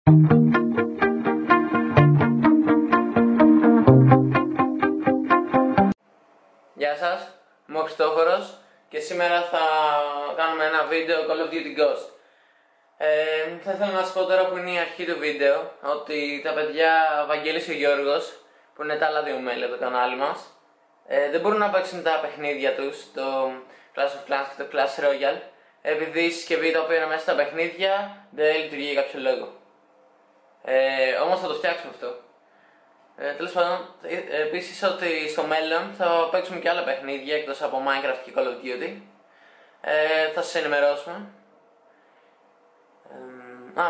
Γεια σας, είμαι ο Χριστόφορος και σήμερα θα κάνουμε ένα βίντεο Call of Duty Ghost. Θα ήθελα να σας πω τώρα που είναι η αρχή του βίντεο ότι τα παιδιά, ο Βαγγέλης και ο Γιώργος, που είναι τα άλλα δύο μέλη από το κανάλι μας, δεν μπορούν να παίξουν τα παιχνίδια τους, το Clash of Clans και το Clash Royale, επειδή η συσκευή τα οποία είναι μέσα στα παιχνίδια δεν λειτουργεί για κάποιο λόγο. Όμως θα το φτιάξουμε αυτό. Τέλος πάντων, επίσης ότι στο μέλλον θα παίξουμε και άλλα παιχνίδια εκτός από Minecraft και Call of Duty. Θα σας ενημερώσουμε.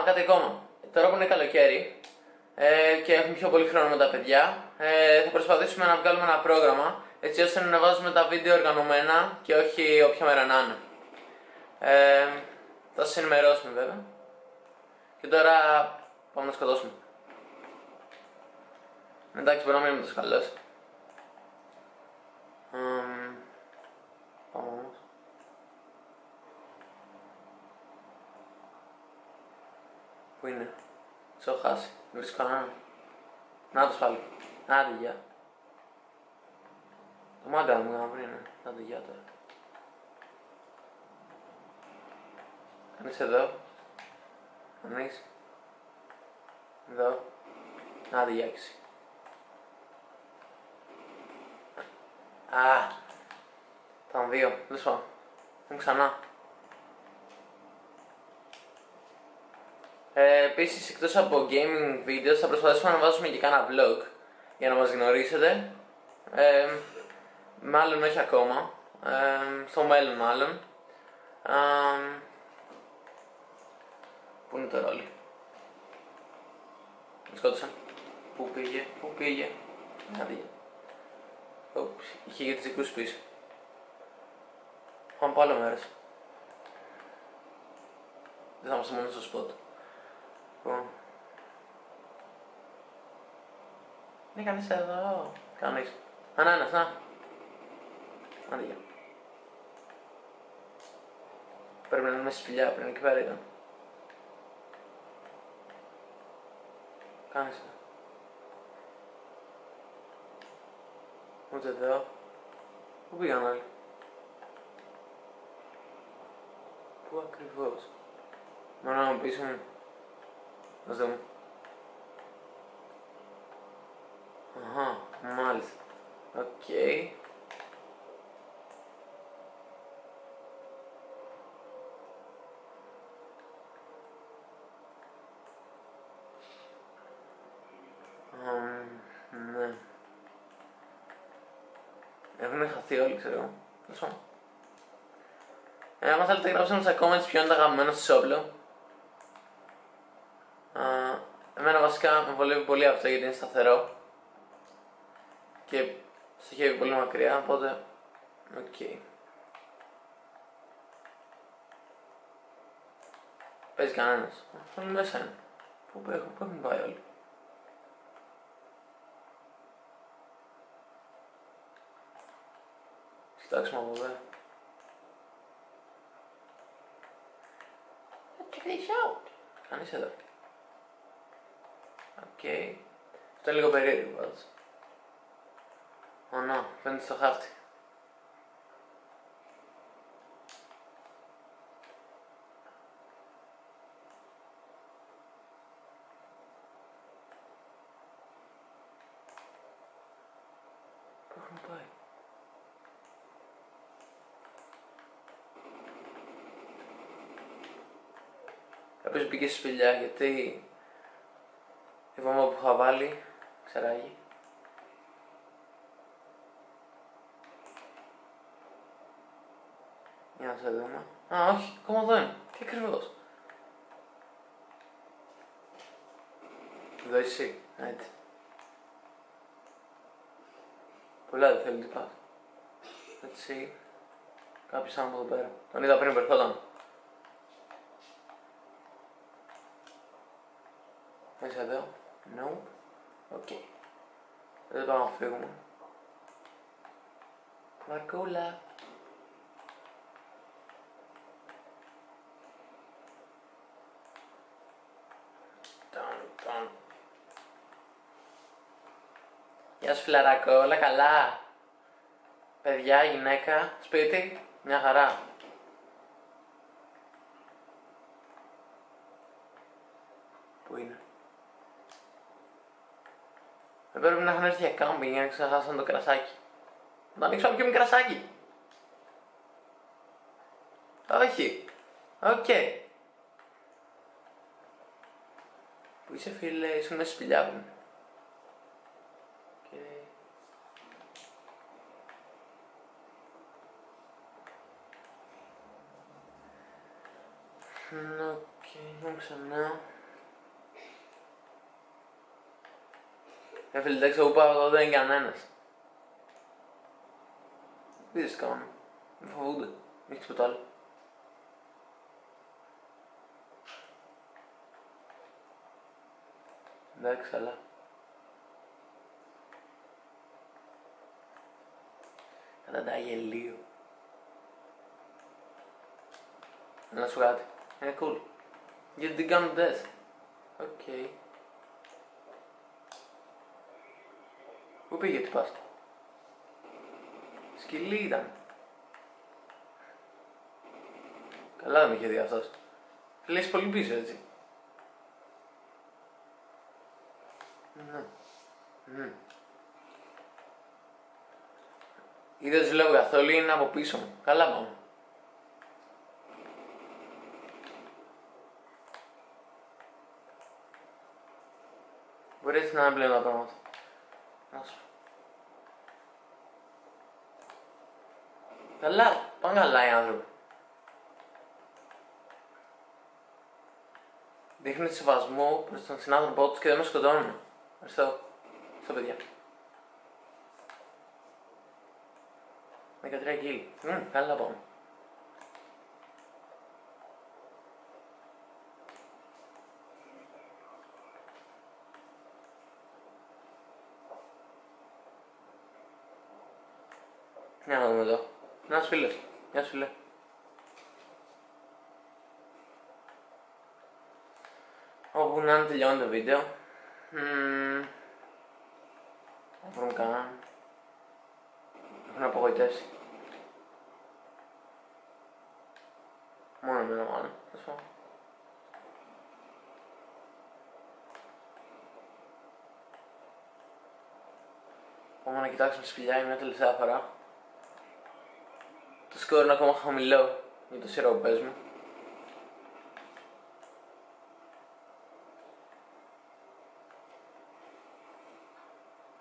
Κάτι ακόμα. Τώρα που είναι καλοκαίρι και έχουμε πιο πολύ χρόνο με τα παιδιά, θα προσπαθήσουμε να βγάλουμε ένα πρόγραμμα έτσι ώστε να βάζουμε τα βίντεο οργανωμένα και όχι όποια μέρα να είναι. Θα σας ενημερώσουμε βέβαια. Και τώρα πάμε να σκοτώσουμε. Εντάξει, μπορεί να μην είμαι τόσο καλός. Πάμε όμως. Πού είναι? Τους έχω χάσει. Δεν βρίσκω κανέναν. Να τους πάλι. Άντε γεια. Το μάγκα μου να βρει είναι. Άντε γεια τώρα. Κανείς εδώ? Κανείς? Εδώ? Άντε γεια έξι. Ήταν δύο, δεν σου πάω. Ξανά. Επίσης, εκτός από gaming videos, θα προσπαθήσουμε να βάζουμε και κάνα vlog για να μας γνωρίσετε. Μάλλον όχι ακόμα. Στο μέλλον μάλλον. Πού είναι το ρόλι? Με σκότωσαν. Πού πήγε, πού πήγε? Άντε. Είχε για τις δικούς πίσω. Πάμε από άλλο μέρος. Δεν θα είμαστε μόνο στο σπότ. Λοιπόν. Είναι κανείς εδώ? Κανείς. Να, ένας, να. Άντε γεια. Πρέπει να είναι μέσα στη σπηλιά, πριν εκεί πέρα ήταν. Κάνεις εδώ. Ούτε εδώ. Πού πήγαν άλλοι? Πού ακριβώς? Μόνο να μου πεις μου. Ας δούμε. Αχα, μάλιστα. Οκ. Ναι. Έχουν χαθεί όλοι, ξέρω. Τέλος πάντων. Άμα θέλετε γράψτε στα comments ποιο είναι το αγαπημένο σας όπλο. Εμένα βασικά με βολεύει πολύ αυτό γιατί είναι σταθερό και στοχεύει πολύ μακριά, οπότε οκ. Παίζει κανένας. Όλοι μέσα είναι. Πού έχουν πάει όλοι? Κοιτάξουμε από εδώ. Check this out. Κανείς εδώ. Οκ. Αυτό είναι λίγο περίεργο πάντως. Να, φαίνεται στο χάρτη. Πού έχουν πάει? Κάποιος μπήκε στη σπηλιά γιατί η βόμβα που είχα βάλει ξεράγει. Για να σε δούμε. Όχι, ακόμα εδώ είναι. Τι ακριβώς? Εδώ εσύ, έτσι. Πολλά δεν θέλει τι πας. Έτσι. Κάποιος από εδώ πέρα. Τον είδα πριν περχόταν. Μέσα εδώ. No. Οκ. Δεν πάμε να φύγουμε. Μαρκούλα. Γεια σου φιλαράκο, όλα καλά. Παιδιά, γυναίκα, σπίτι, μια χαρά. Πού είναι? Δεν πρέπει να έχουν έρθει για κάμπινγκ για να ξεχάσαν το κρασάκι. Να το ανοίξω να πιούμε κρασάκι. Όχι. Οκ. Πού είσαι φίλε, ήσουν μέσα στη σπηλιά μου. Οκ, πάμε ξανά. Φίλε, εντάξει, εγώ πάω εδώ, δεν είναι κανένας. Δείτε τι κάνουν. Με φοβούνται. Μην τίποτα άλλο. Εντάξει, καλά. Κατά γελίο. Να σου κάτι. Είναι cool. Γιατί δεν κάνουν τεστ. Οκ. Πού πήγε, τι πας? Σκυλί ήταν. Καλά δεν με είχε δει αυτός. Λες πολύ πίσω έτσι. Είδες βλέπω καθόλου, είναι από πίσω μου. Καλά πάμε. Μπορεί έτσι να είναι πλέον τα πράγματα. Να σου. Καλά, πάνε καλά οι άνθρωποι. Δείχνει σεβασμό προς τον συνάνθρωπό τους και δεν με σκοτώνουν. Ευχαριστώ. Ευχαριστώ παιδιά. 13 κιλ. Καλά πάμε. Για να δούμε εδώ. Ένας φίλος. Γεια σου φίλε. Όπου να είναι τελειώνει το βίντεο. Δεν βρουν καν. Έχουν απογοητεύσει. Μόνο εμένα μάλλον. Ας πω. Πάμε να κοιτάξουμε τη σπηλιά μια τελευταία φορά. Το σκορ είναι ακόμα χαμηλό για το σειρά που παίζουμε.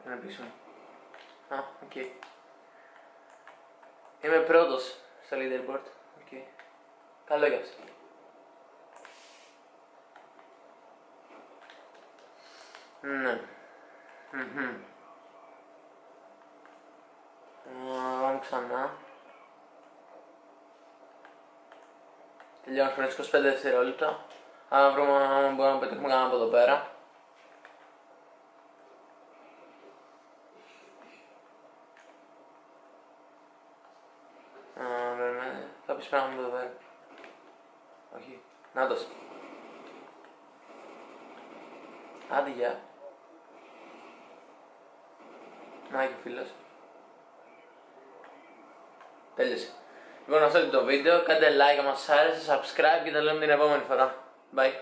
Είναι πίσω μου. Α, οκ. Είμαι πρώτος στο leaderboard. Οκ. Καλό για αυτό. Ναι. Πάμε ξανά. Τελειώνουμε 25 δευτερόλεπτα. Αν μπορούμε να πετύχουμε κανένα από εδώ πέρα. Κάποιος πρέπει να είναι εδώ πέρα. Όχι. Νάτος. Άντε γεια. Να και ο φίλος. Τέλειωσε. Λοιπόν, αυτό είναι το βίντεο. Κάντε like αν σας άρεσε, subscribe και τα λέμε την επόμενη φορά. Bye.